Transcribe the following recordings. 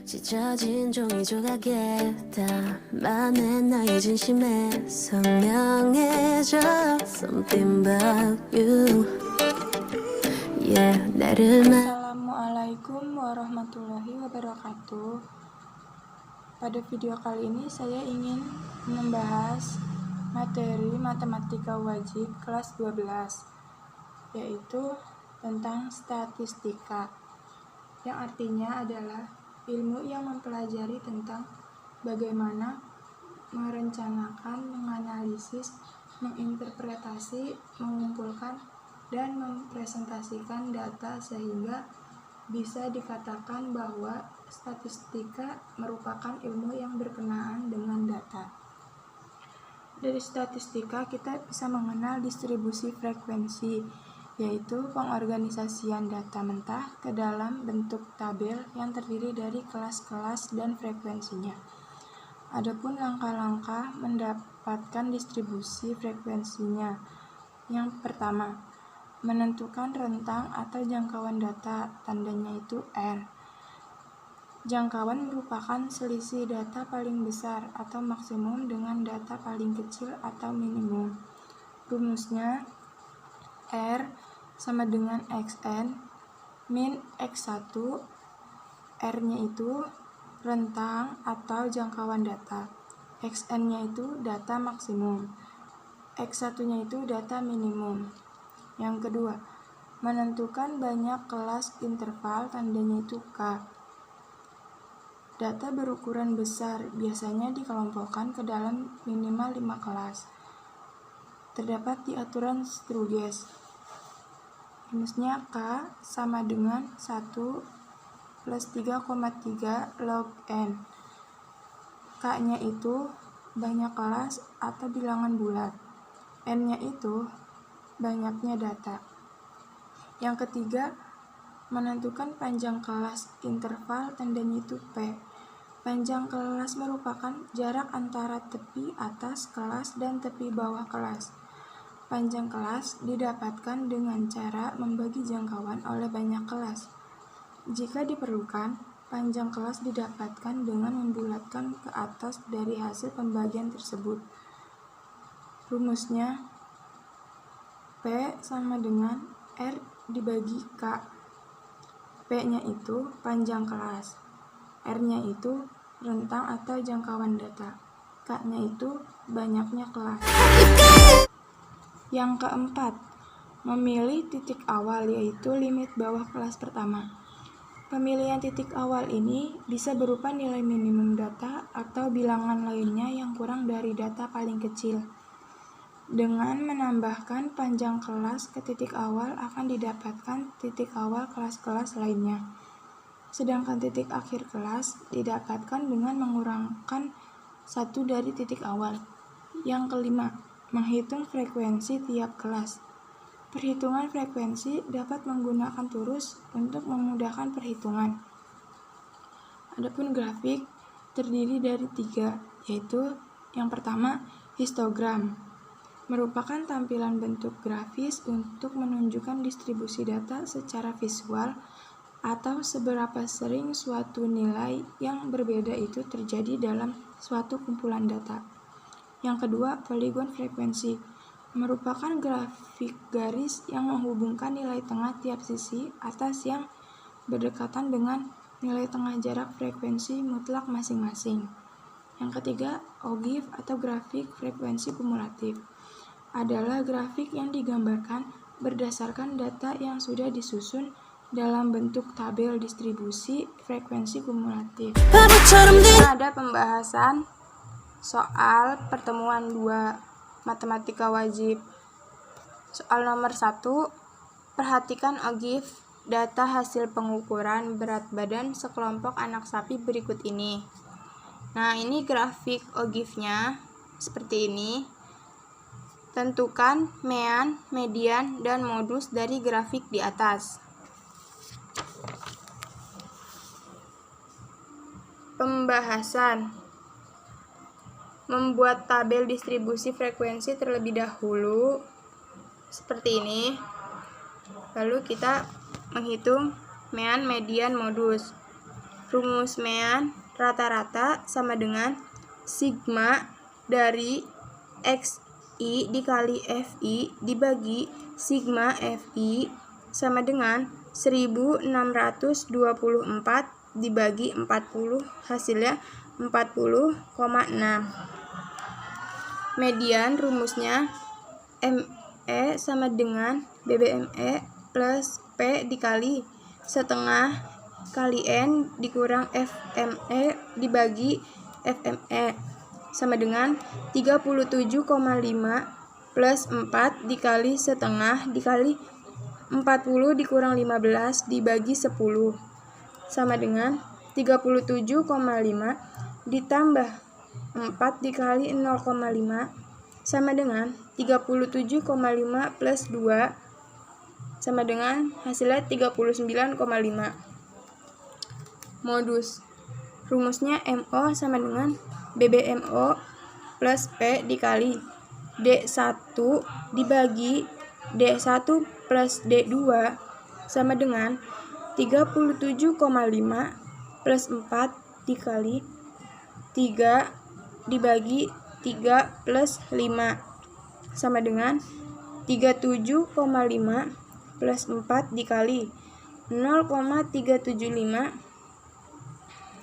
찢어진 종이 조각에 담아낸 나의 진심에 선명해져 Something about you Yeah 나를 Assalamualaikum warahmatullahi wabarakatuh. Pada video kali ini saya ingin membahas materi matematika wajib kelas 12, yaitu tentang statistika, yang artinya adalah ilmu yang mempelajari tentang bagaimana merencanakan, menganalisis, menginterpretasi, mengumpulkan, dan mempresentasikan data sehingga bisa dikatakan bahwa statistika merupakan ilmu yang berkenaan dengan data. Dari statistika kita bisa mengenal distribusi frekuensi, yaitu pengorganisasian data mentah ke dalam bentuk tabel yang terdiri dari kelas-kelas dan frekuensinya. Adapun langkah-langkah mendapatkan distribusi frekuensinya. Yang pertama, menentukan rentang atau jangkauan data, tandanya itu R. Jangkauan merupakan selisih data paling besar atau maksimum dengan data paling kecil atau minimum. Rumusnya R sama dengan Xn min X1, R-nya itu rentang atau jangkauan data, Xn-nya itu data maksimum, X1-nya itu data minimum. Yang kedua, menentukan banyak kelas interval, tandanya itu K. Data berukuran besar biasanya dikelompokkan ke dalam minimal 5 kelas. Terdapat di aturan Sturges. Rumusnya K sama dengan 1 plus 3,3 log N. K-nya itu banyak kelas atau bilangan bulat. N-nya itu banyaknya data. Yang ketiga, menentukan panjang kelas interval, tandanya itu P. Panjang kelas merupakan jarak antara tepi atas kelas dan tepi bawah kelas. Panjang kelas didapatkan dengan cara membagi jangkauan oleh banyak kelas. Jika diperlukan, panjang kelas didapatkan dengan membulatkan ke atas dari hasil pembagian tersebut. Rumusnya P sama dengan R dibagi K. P-nya itu panjang kelas, R-nya itu rentang atau jangkauan data, K-nya itu banyaknya kelas. Yang keempat, memilih titik awal, yaitu limit bawah kelas pertama. Pemilihan titik awal ini bisa berupa nilai minimum data atau bilangan lainnya yang kurang dari data paling kecil. Dengan menambahkan panjang kelas ke titik awal akan didapatkan titik awal kelas-kelas lainnya. Sedangkan titik akhir kelas didapatkan dengan mengurangkan satu dari titik awal. Yang kelima, menghitung frekuensi tiap kelas. Perhitungan frekuensi dapat menggunakan turus untuk memudahkan perhitungan. Adapun grafik terdiri dari 3, yaitu yang pertama, histogram. Merupakan tampilan bentuk grafis untuk menunjukkan distribusi data secara visual atau seberapa sering suatu nilai yang berbeda itu terjadi dalam suatu kumpulan data. Yang kedua, poligon frekuensi. Merupakan grafik garis yang menghubungkan nilai tengah tiap sisi atas yang berdekatan dengan nilai tengah jarak frekuensi mutlak masing-masing. Yang ketiga, ogive atau grafik frekuensi kumulatif. Adalah grafik yang digambarkan berdasarkan data yang sudah disusun dalam bentuk tabel distribusi frekuensi kumulatif. Ada pembahasan soal pertemuan 2 matematika wajib. Soal nomor 1, perhatikan ogive data hasil pengukuran berat badan sekelompok anak sapi berikut ini. Nah, ini grafik ogive-nya seperti ini. Tentukan mean, median, dan modus dari grafik di atas. Pembahasan. Membuat tabel distribusi frekuensi terlebih dahulu seperti ini. Lalu kita menghitung mean, median, modus. Rumus mean rata-rata sama dengan sigma dari XI dikali FI dibagi sigma FI sama dengan 1624 dibagi 40, hasilnya 40,6. Median rumusnya ME sama dengan BBME plus P dikali setengah kali N dikurang FME dibagi FME sama dengan 37,5 plus 4 dikali setengah dikali 40 dikurang 15 dibagi 10 sama dengan 37,5 ditambah 4 dikali 0,5 sama dengan 37,5 plus 2 sama dengan hasilnya 39,5. Modus. Rumusnya MO sama dengan BBMO plus P dikali D1 dibagi D1 plus D2 sama dengan 37,5 plus 4 dikali 3 dibagi 3 plus 5 sama dengan 37,5 plus 4 dikali 0,375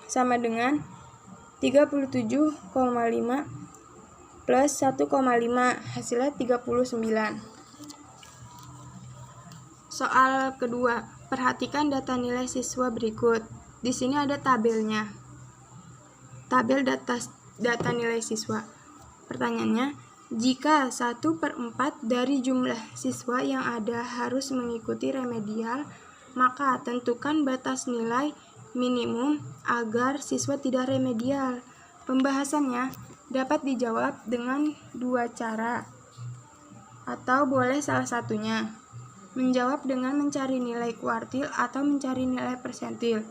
sama dengan 37,5 plus 1,5 hasilnya 39. Soal kedua, perhatikan data nilai siswa berikut. Di sini ada tabelnya. Tabel data nilai siswa. Pertanyaannya, jika 1/4 dari jumlah siswa yang ada harus mengikuti remedial, maka tentukan batas nilai minimum agar siswa tidak remedial. Pembahasannya dapat dijawab dengan dua cara, atau boleh salah satunya. Menjawab dengan mencari nilai kuartil atau mencari nilai persentil.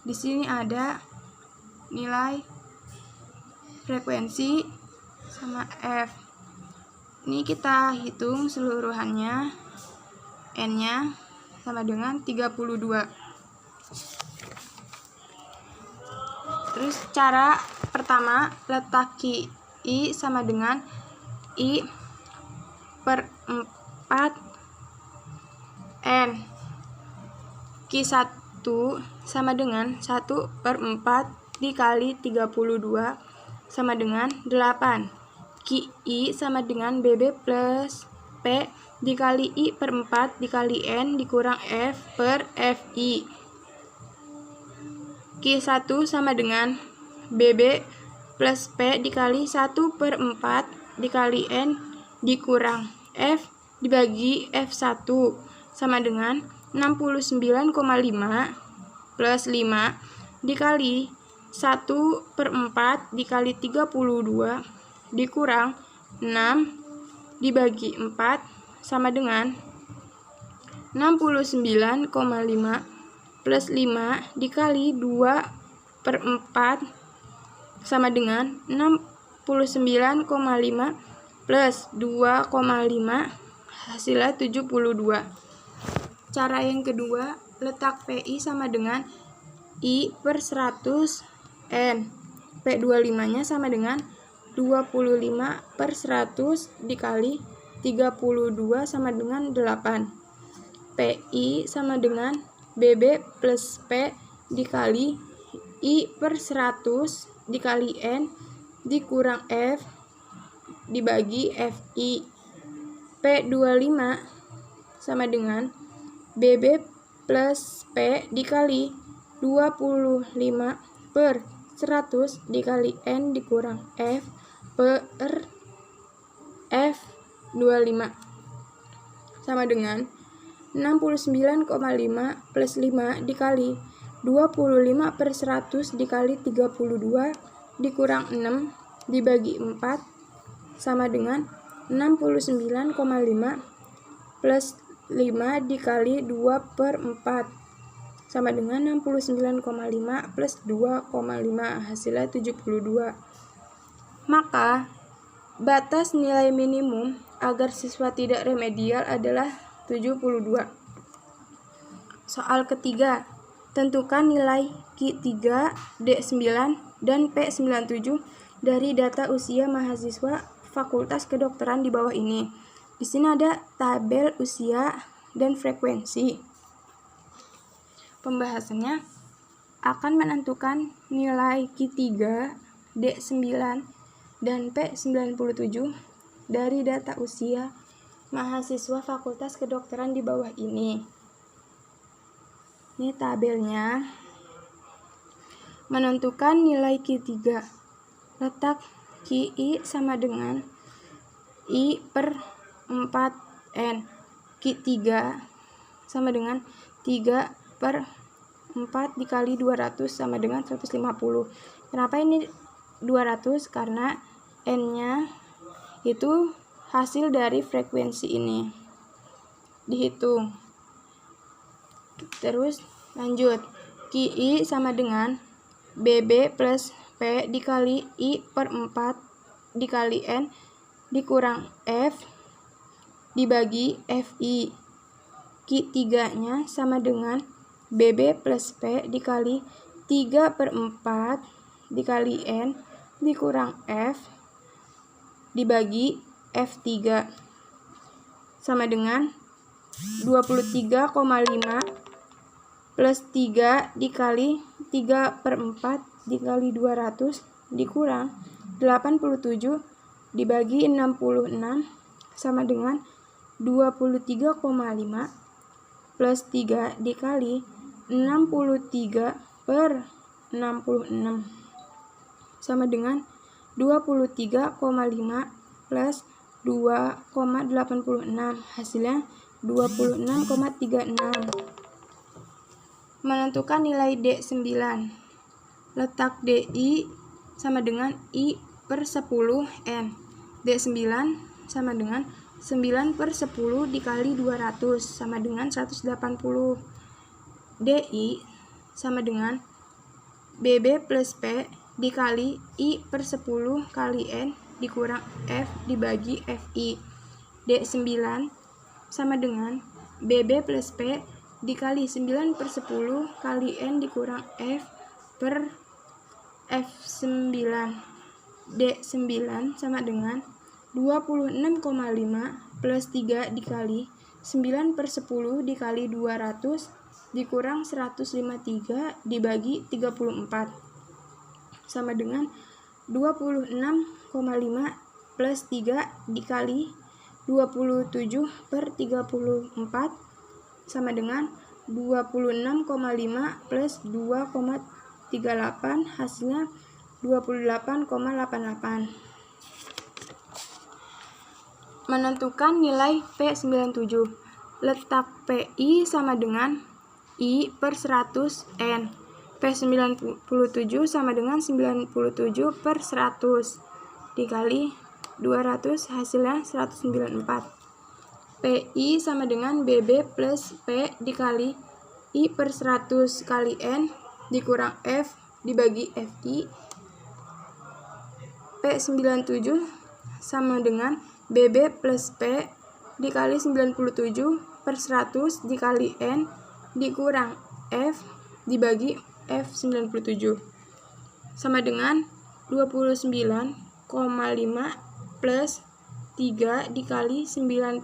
Di sini ada nilai frekuensi sama F. Ini kita hitung seluruhannya. N-nya sama dengan 32. Terus cara pertama, letak I sama dengan I per 4 N. Q1 sama dengan 1/4 dikali 32 sama dengan 8. QI sama dengan BB plus P dikali I per 4 dikali N dikurang F per FI. Q1 sama dengan BB plus P dikali 1/4 dikali N dikurang F dibagi F1 sama dengan 69,5 plus 5 dikali 1/4 dikali 32 dikurang 6 dibagi 4 sama dengan 69,5 plus 5 dikali 2/4 sama dengan 69,5 plus 2,5 hasilnya 72. Cara yang kedua, letak PI sama dengan I per 100 N. P25-nya sama dengan 25 per 100 dikali 32 sama dengan 8. PI sama dengan BB plus P dikali I per 100 dikali N dikurang F dibagi FI. P25 sama dengan BB plus P dikali 25 per 100 dikali N dikurang F per F25 sama dengan 69,5 plus 5 dikali 25 per 100 dikali 32 dikurang 6 dibagi 4 sama dengan 69,5 plus 5 dikali 2 per 4 sama dengan 69,5 plus 2,5 hasilnya 72. Maka batas nilai minimum agar siswa tidak remedial adalah 72. Soal ketiga, tentukan nilai Q3, D9, dan P97 dari data usia mahasiswa Fakultas Kedokteran di bawah ini. Di sini ada tabel usia dan frekuensi. Pembahasannya akan menentukan nilai Q3, D9, dan P97 dari data usia mahasiswa Fakultas Kedokteran di bawah ini. Ini tabelnya. Menentukan nilai Q3. Letak QI sama dengan I per 4N. Q3 sama dengan 3 per 4 dikali 200 sama dengan 150. Kenapa ini 200? Karena N-nya itu hasil dari frekuensi ini. Dihitung. Terus lanjut. QI sama dengan BB plus P dikali I per 4 dikali N dikurang F dibagi FI. Q3-nya sama dengan BB plus P dikali 3 per 4 dikali N dikurang F dibagi F3 sama dengan 23,5 plus 3 dikali 3 per 4 dikali 200 dikurang 87 dibagi 66 sama dengan 23,5 plus 3 dikali 63 per 66 sama dengan 23,5 plus 2,86 hasilnya 26,36. Menentukan nilai D9. Letak DI sama dengan I per 10N. D9 sama dengan 9 per 10 dikali 200 sama dengan 180. DI sama dengan BB plus P dikali I per 10 kali N dikurang F dibagi FI. D9 sama dengan BB plus P dikali 9 per 10 kali N dikurang F per F9. D9 sama dengan 26,5 plus 3 dikali 9 per 10 dikali 200 dikurang 153 dibagi 34 sama dengan 26,5 plus 3 dikali 27 per 34 sama dengan 26,5 plus 2,38 hasilnya 28,88. Menentukan nilai P97. Letak PI sama dengan I per 100 N. P97 sama dengan 97 per 100 dikali 200 hasilnya 194. PI sama dengan BB plus P dikali I per 100 kali N dikurang F dibagi FI. P97 sama dengan BB plus P dikali 97 per 100 dikali N dikurang F dibagi F97 sama dengan 29,5 plus 3 dikali 97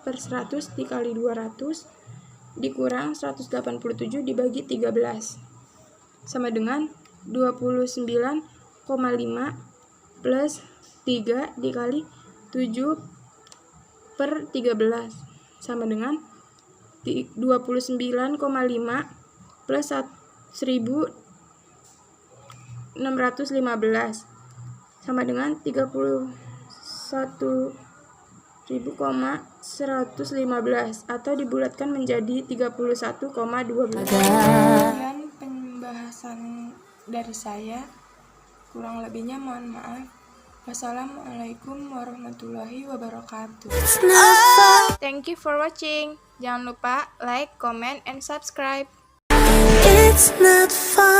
per 100 dikali 200 dikurang 187 dibagi 13 sama dengan 29,5 plus 3 dikali 7 per 13 sama dengan 29,5 plus 1615 sama dengan 31.115 atau dibulatkan menjadi 31,12. Sekian pembahasan dari saya. Kurang lebihnya mohon maaf. Wassalamualaikum warahmatullahi wabarakatuh. Thank you for watching. Jangan lupa like, comment, and subscribe. It's not fun.